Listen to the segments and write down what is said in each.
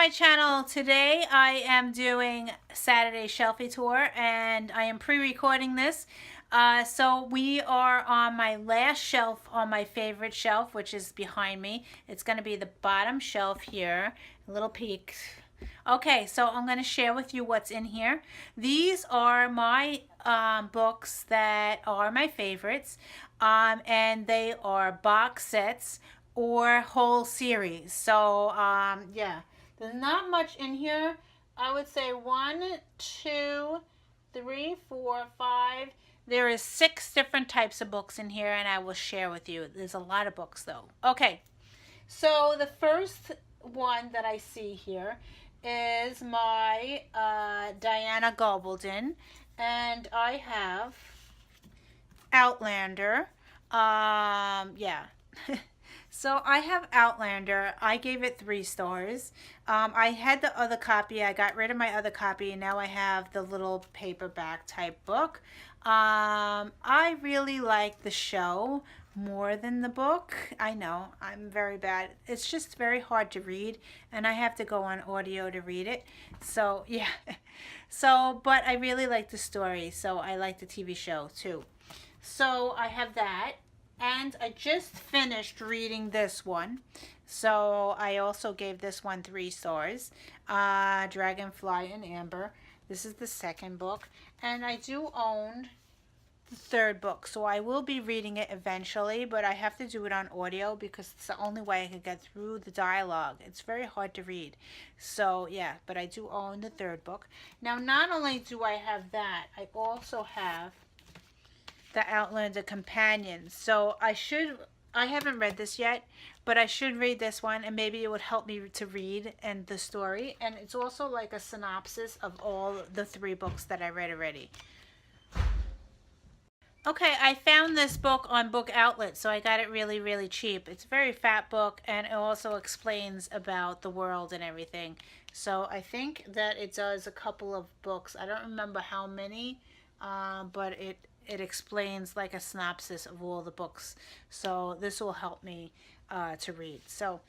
my channel. Today I am doing Saturday Shelfie Tour and I am pre-recording this. So we are on my last shelf on my favorite shelf, which is behind me. It's going to be the bottom shelf here. A little peek. Okay, so I'm going to share with you what's in here. These are my books that are my favorites, and they are box sets or whole series. So yeah, there's not much in here. I would say 1, 2, 3, 4, 5. There is 6 different types of books in here, and I will share with you. There's a lot of books though. Okay, so the first one that I see here is my Diana Gabaldon, and I have Outlander. Yeah. So I have Outlander. I gave it 3 stars. I had the other copy. I got rid of my other copy, and now I have the little paperback type book. I really like the show more than the book. I know, I'm very bad. It's just very hard to read, and I have to go on audio to read it. So, yeah. So, but I really like the story, so I like the TV show too. So, I have that. And I just finished reading this one. So I also gave this one 3 stars. Dragonfly and Amber. This is the second book. And I do own the third book. So I will be reading it eventually. But I have to do it on audio because it's the only way I can get through the dialogue. It's very hard to read. So yeah, but I do own the third book. Now not only do I have that, I also have the Outlander Companion. So I haven't read this yet, but I should read this one, and maybe it would help me to read and the story. And it's also like a synopsis of all the 3 books that I read already. Okay, I found this book on Book Outlet, so I got it really, really cheap. It's a very fat book, and it also explains about the world and everything. So I think that it does a couple of books. I don't remember how many, but it explains like a synopsis of all the books. So this will help me to read. So,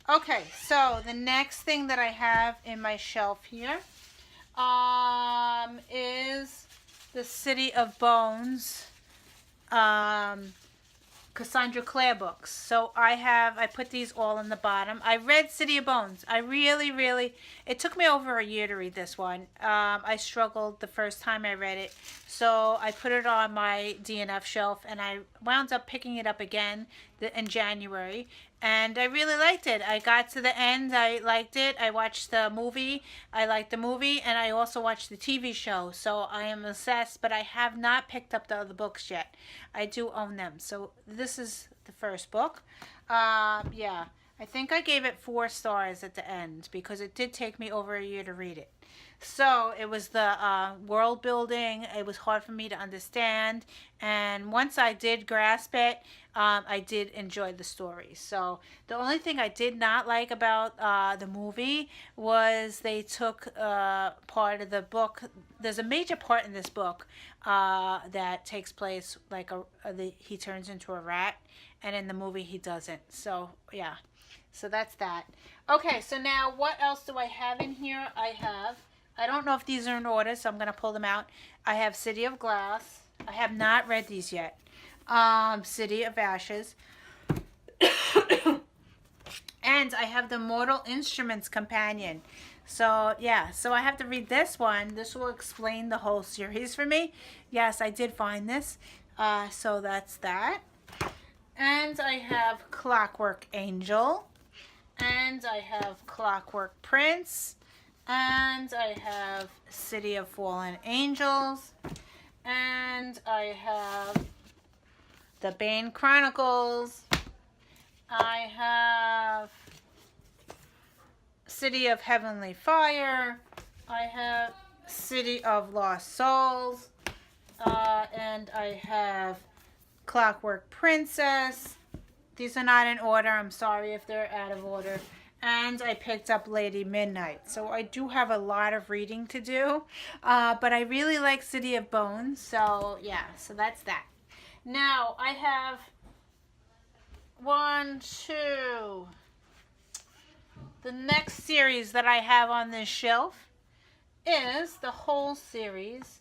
okay, so the next thing that I have in my shelf here is the City of Bones Cassandra Clare books. So I put these all in the bottom. I read City of Bones. I really, it took me over a year to read this one. I struggled the first time I read it. So I put it on my DNF shelf, and I wound up picking it up again in January. And I really liked it. I got to the end. I liked it. I watched the movie. I liked the movie. And I also watched the TV show. So I am obsessed. But I have not picked up the other books yet. I do own them. So this is the first book. Yeah. I think I gave it 4 stars at the end, because it did take me over a year to read it. So it was the world building. It was hard for me to understand. And once I did grasp it, I did enjoy the story. So the only thing I did not like about the movie was they took part of the book. There's a major part in this book that takes place like he turns into a rat. And in the movie he doesn't. So yeah. So that's that. Okay, so now what else do I have in here? I don't know if these are in order, so I'm going to pull them out. I have City of Glass. I have not read these yet. City of Ashes. And I have the Mortal Instruments Companion. So, yeah. So I have to read this one. This will explain the whole series for me. Yes, I did find this. So that's that. And I have Clockwork Angel. And I have Clockwork Prince. And I have City of Fallen Angels. And I have the Bane Chronicles. I have City of Heavenly Fire. I have City of Lost Souls. And I have Clockwork Princess. These are not in order. I'm sorry if they're out of order. And I picked up Lady Midnight. So I do have a lot of reading to do. But I really like City of Bones. So yeah, so that's that. Now I have 1, 2, the next series that I have on this shelf is the whole series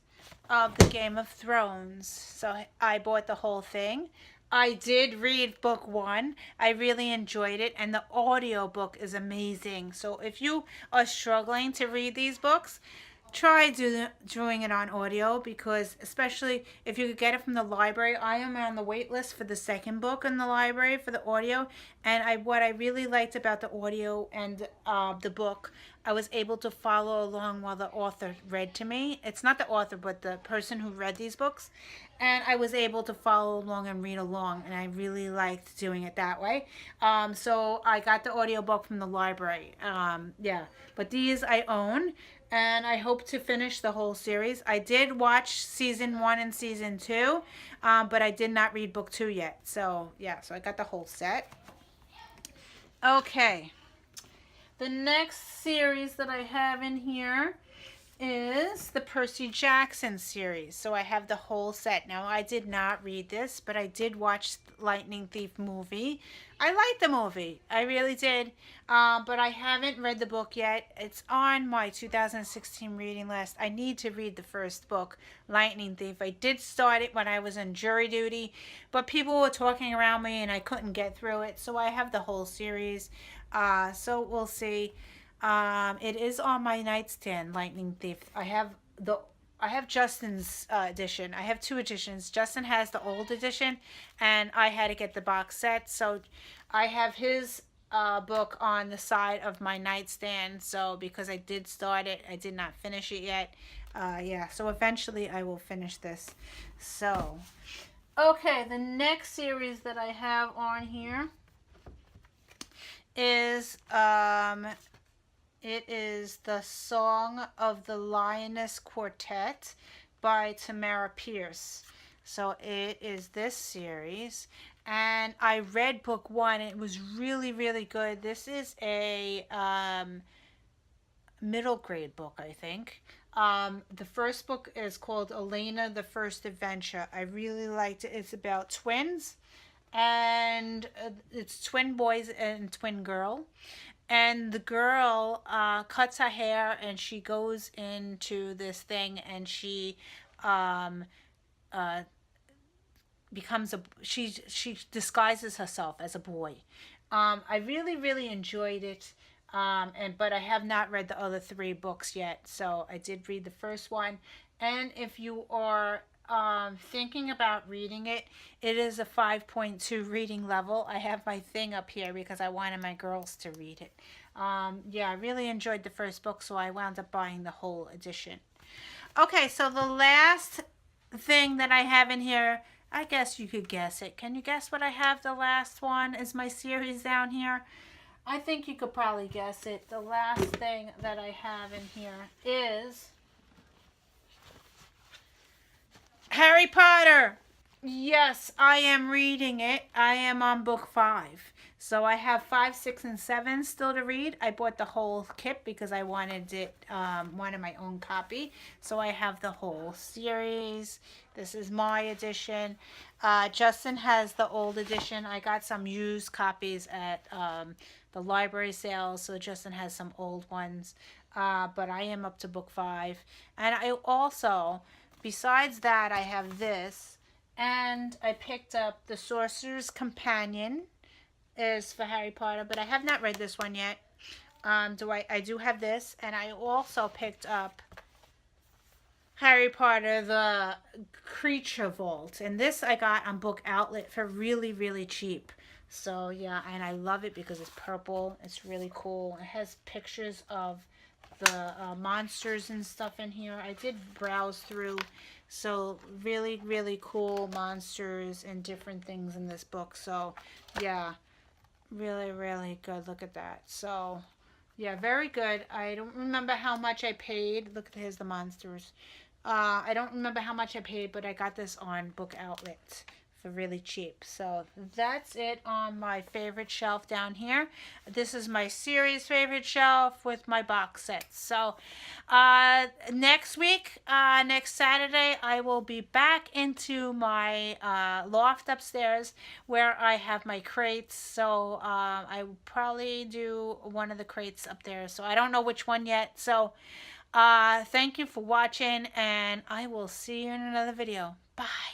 of the Game of Thrones. So I bought the whole thing. I did read book one. I really enjoyed it, and the audio book is amazing. So if you are struggling to read these books, try doing it on audio, because especially if you could get it from the library. I am on the wait list for the second book in the library for the audio, and what I really liked about the audio and the book, I was able to follow along while the author read to me. It's not the author, but the person who read these books, and I was able to follow along and read along, and I really liked doing it that way. So I got the audio book from the library. Yeah, but these I own, and I hope to finish the whole series. I did watch season 1 and season 2, but I did not read book 2 yet. So yeah, so I got the whole set. Okay, the next series that I have in here is the Percy Jackson series. So I have the whole set. Now, I did not read this, but I did watch Lightning Thief movie. I liked the movie. I really did. But I haven't read the book yet. It's on my 2016 reading list. I need to read the first book, Lightning Thief. I did start it when I was on jury duty, but people were talking around me and I couldn't get through it. So I have the whole series. So we'll see. It is on my nightstand, Lightning Thief. I have Justin's edition. I have 2 editions. Justin has the old edition, and I had to get the box set. So I have his book on the side of my nightstand. So because I did start it, I did not finish it yet. Yeah, so eventually I will finish this. So, okay, the next series that I have on here is it is The Song of the Lioness Quartet by Tamara Pierce. So it is this series, and I read book 1. It was really, really good. This is a middle grade book, I think. The first book is called Elena, the First Adventure. I really liked it. It's about twins, and it's twin boys and twin girl. And the girl cuts her hair, and she goes into this thing, and she becomes she disguises herself as a boy. I really, really enjoyed it. But I have not read the other 3 books yet. So I did read the first one. And if you are thinking about reading it, it is a 5.2 reading level. I have my thing up here because I wanted my girls to read it. Yeah, I really enjoyed the first book, so I wound up buying the whole edition. Okay, so the last thing that I have in here, I guess you could guess it. Can you guess what I have? The last one is my series down here. I think you could probably guess it. The last thing that I have in here is Harry Potter. Yes, I am reading it. I am on book 5. So I have 5, 6, and 7 still to read. I bought the whole kit because I wanted my own copy. So I have the whole series. This is my edition. Justin has the old edition. I got some used copies at the library sale. So Justin has some old ones. But I am up to book 5. And I also, besides that, I have this. And I picked up The Sorcerer's Companion is for Harry Potter, but I have not read this one yet. I do have this, and I also picked up Harry Potter, the Creature Vault, and this I got on Book Outlet for really, really cheap. So yeah, and I love it because it's purple. It's really cool. It has pictures of the monsters and stuff in here. I did browse through, so really, really cool monsters and different things in this book. So yeah, really, really good. Look at that. So yeah, very good. I don't remember how much I paid. Look, here's the monsters. I don't remember how much I paid, but I got this on Book Outlet for really cheap. So that's it on my favorite shelf down here. This is my series favorite shelf with my box sets. So next week, next Saturday, I will be back into my loft upstairs where I have my crates. So I will probably do one of the crates up there. So I don't know which one yet. So thank you for watching, and I will see you in another video. Bye.